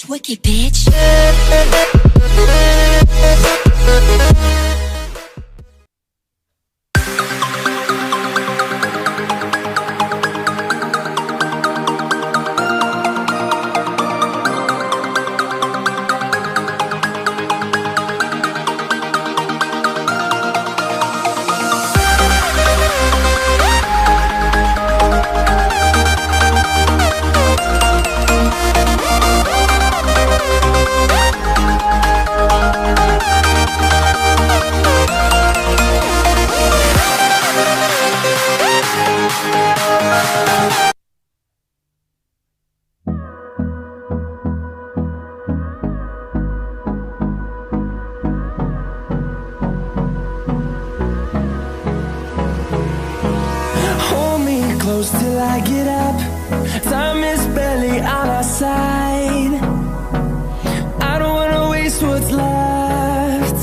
wicked, bitch. Till I get up, time is barely on our side. I don't wanna waste what's left.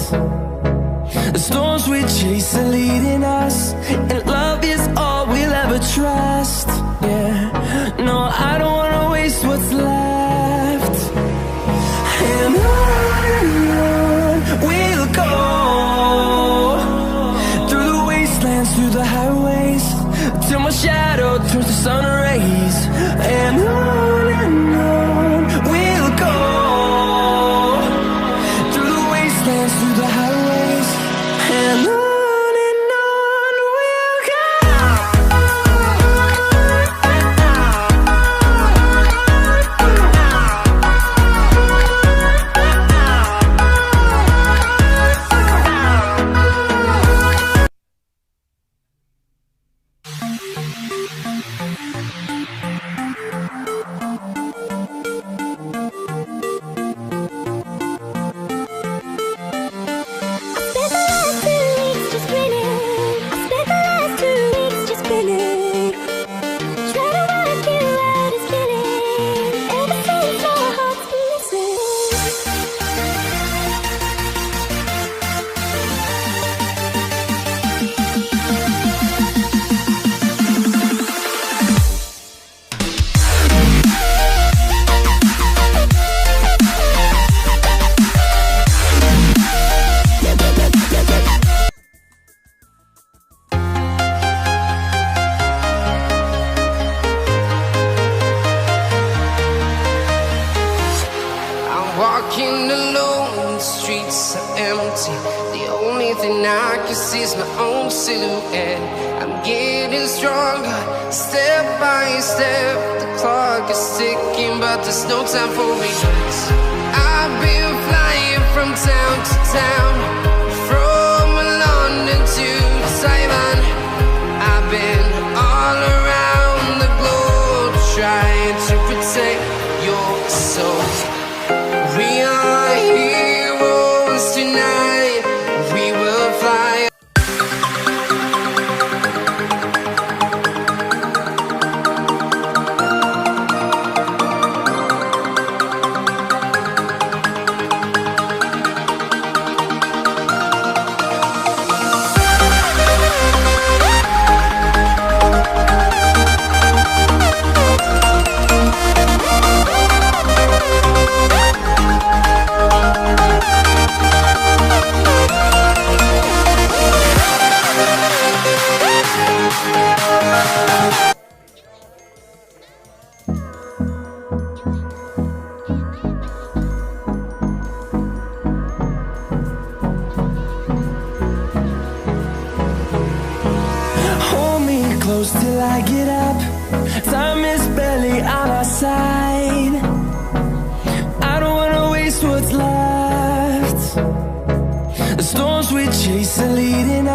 The storms we chase are leading us, and love is all we'll ever trust. Yeah, no, I don't wanna waste what's left. And on we'll go, through the wastelands, through the highways, till my shadow turns to sun rays. And on we'll go, through the wastelands, through the highways. And on we'll go. Walking alone, the streets are empty. The only thing I can see is my own silhouette. I'm getting stronger, step by step. The clock is ticking, but there's no time for regrets. I've been flying from town to town, from London to Taiwan. I've been all around the globe, trying to protect your soul. We are heroes tonight. We will fly. Close till I get up, time is barely on our side. I don't wanna waste what's left. The storms we chase are leading